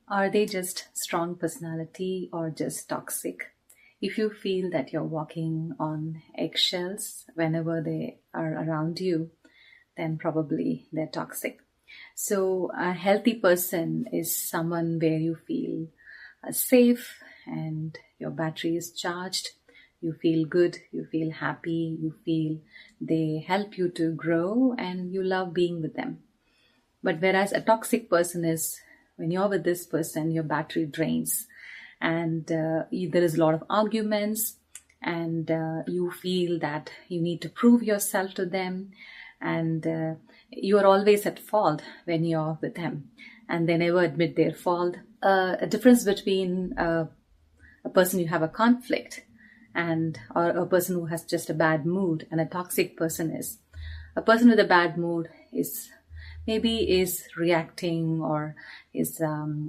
Are they just strong personality or just toxic? If you feel that you're walking on eggshells whenever they are around you, then probably they're toxic. So, a healthy person is someone where you feel safe and your battery is charged. You feel good, you feel happy, you feel they help you to grow and you love being with them. But whereas a toxic person is when you're with this person, your battery drains and there is a lot of arguments and you feel that you need to prove yourself to them and you are always at fault when you're with them and they never admit their fault. A difference between a person you have a conflict and or a person who has just a bad mood and a toxic person is a person with a bad mood is maybe is reacting or is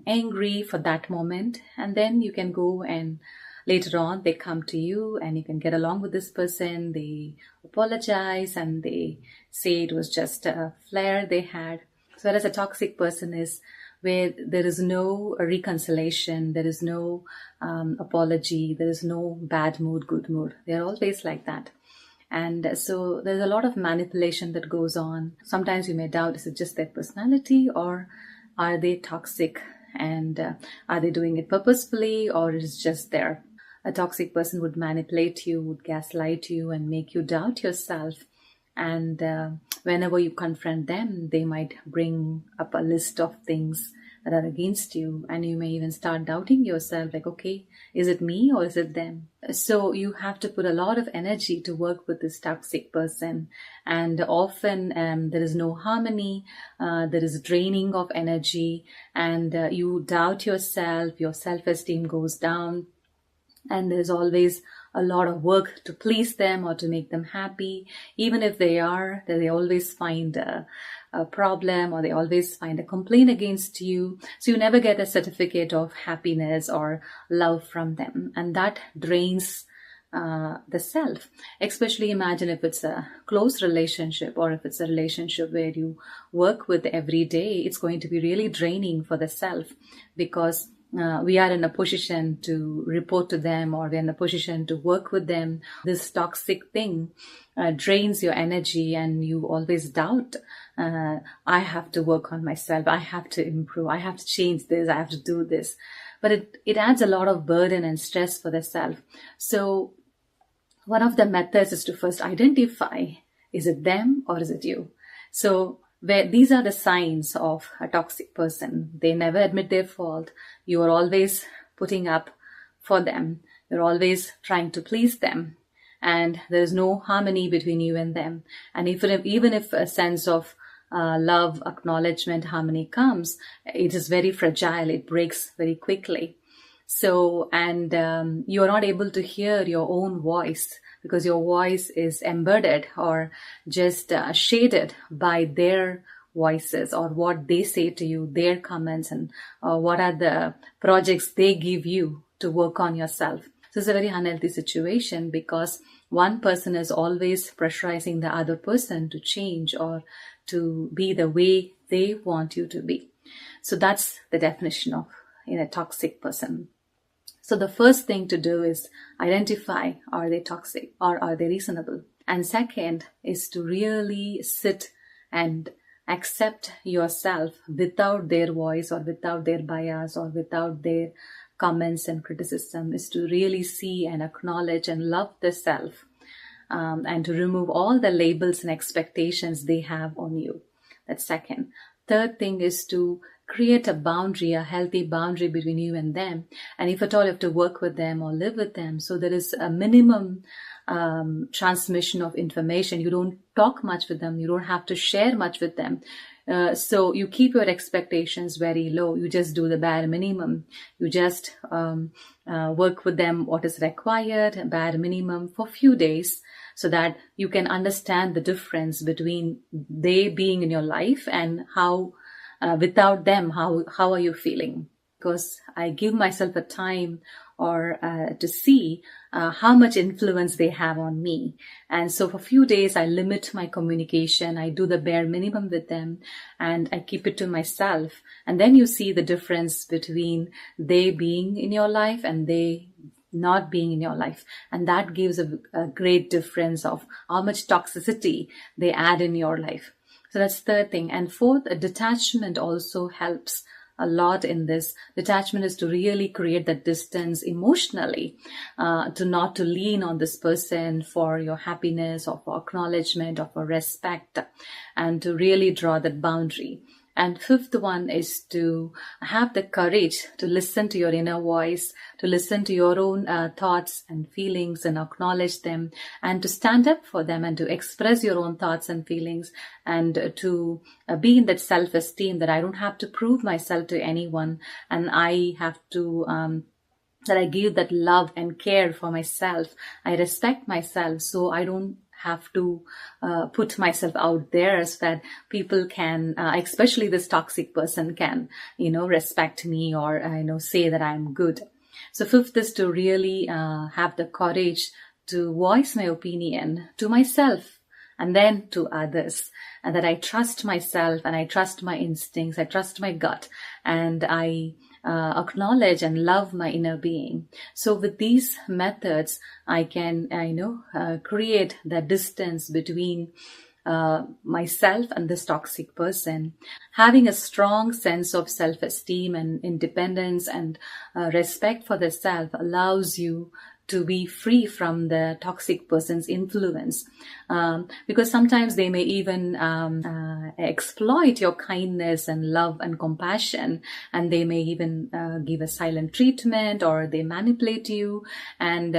angry for that moment, and then you can go and later on they come to you and you can get along with this person. They apologize and they say it was just a flare they had. So whereas a toxic person is where there is no reconciliation, there is no apology, there is no bad mood, good mood. They're always like that. And so there's a lot of manipulation that goes on. Sometimes you may doubt, is it just their personality or are they toxic and are they doing it purposefully or is it just there? A toxic person would manipulate you, would gaslight you and make you doubt yourself. And whenever you confront them, they might bring up a list of things that are against you. And you may even start doubting yourself like, okay, is it me or is it them? So you have to put a lot of energy to work with this toxic person. And often there is no harmony. There is draining of energy and you doubt yourself. Your self-esteem goes down. And there's always a lot of work to please them or to make them happy. Even if they always find a problem or they always find a complaint against you. So you never get a certificate of happiness or love from them. And that drains the self. Especially imagine if it's a close relationship or if it's a relationship where you work with every day, it's going to be really draining for the self because we are in a position to report to them or we're in a position to work with them. This toxic thing drains your energy and you always doubt, I have to work on myself. I have to improve. I have to change this. I have to do this. But it adds a lot of burden and stress for the self. So one of the methods is to first identify, is it them or is it you? So where these are the signs of a toxic person. They never admit their fault. You are always putting up for them. You're always trying to please them. And there's no harmony between you and them. And even if a sense of love, acknowledgement, harmony comes, it is very fragile. It breaks very quickly. So, and you're not able to hear your own voice because your voice is embedded or just shaded by their voices or what they say to you, their comments and what are the projects they give you to work on yourself. So it's a very unhealthy situation because one person is always pressurizing the other person to change or to be the way they want you to be. So that's the definition of a toxic person. So the first thing to do is identify, are they toxic or are they reasonable? And second is to really sit and accept yourself without their voice or without their bias or without their comments and criticism, is to really see and acknowledge and love the self and to remove all the labels and expectations they have on you. That's second. Third thing is to create a boundary, a healthy boundary between you and them. And if at all you have to work with them or live with them, so there is a minimum transmission of information. You don't talk much with them. You don't have to share much with them. So you keep your expectations very low. You just do the bare minimum. You just work with them what is required, bare minimum for few days, so that you can understand the difference between they being in your life and how without them, how are you feeling? because I give myself a time or to see how much influence they have on me. And so for a few days, I limit my communication. I do the bare minimum with them and I keep it to myself. And then you see the difference between they being in your life and they not being in your life. And that gives a great difference of how much toxicity they add in your life. So that's the third thing. And fourth, a detachment also helps a lot in this. Detachment is to really create that distance emotionally, to lean on this person for your happiness or for acknowledgement or for respect, and to really draw that boundary. And fifth one is to have the courage to listen to your inner voice, to listen to your own thoughts and feelings and acknowledge them, and to stand up for them and to express your own thoughts and feelings, and to be in that self-esteem that I don't have to prove myself to anyone, and I have to that I give that love and care for myself. I respect myself, so I don't have to put myself out there so that people can, especially this toxic person can, respect me or, say that I'm good. So fifth is to really have the courage to voice my opinion to myself and then to others, and that I trust myself and I trust my instincts, I trust my gut, and I acknowledge and love my inner being. So with these methods, I can, create the distance between myself and this toxic person. Having a strong sense of self-esteem and independence and respect for the self allows you to be free from the toxic person's influence, because sometimes they may even exploit your kindness and love and compassion, and they may even give a silent treatment, or they manipulate you, and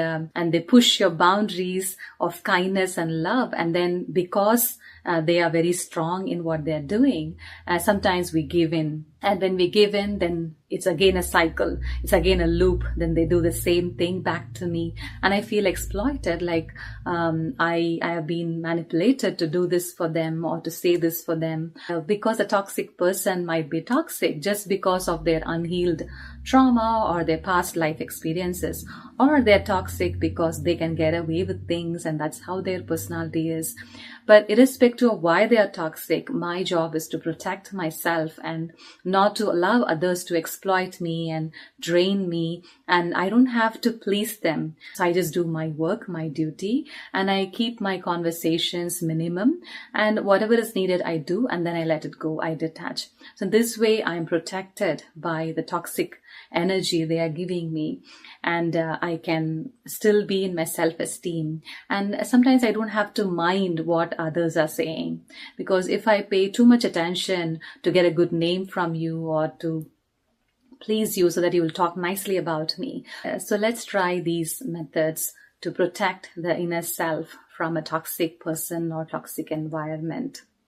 they push your boundaries of kindness and love. And then because they are very strong in what they're doing, sometimes we give in. And when we give in, then it's again a cycle. It's again a loop. Then they do the same thing back to me. And I feel exploited, like I have been manipulated to do this for them or to say this for them. Because a toxic person might be toxic just because of their unhealed trauma or their past life experiences. Or they're toxic because they can get away with things and that's how their personality is. But irrespective of why they are toxic, my job is to protect myself and not to allow others to exploit me and drain me. And I don't have to please them. So I just do my work, my duty, and I keep my conversations minimum. And whatever is needed, I do, and then I let it go. I detach. So this way, I'm protected by the toxic energy they are giving me, and I can still be in my self-esteem. And sometimes I don't have to mind what others are saying, because if I pay too much attention to get a good name from you or to please you so that you will talk nicely about me. So let's try these methods to protect the inner self from a toxic person or toxic environment.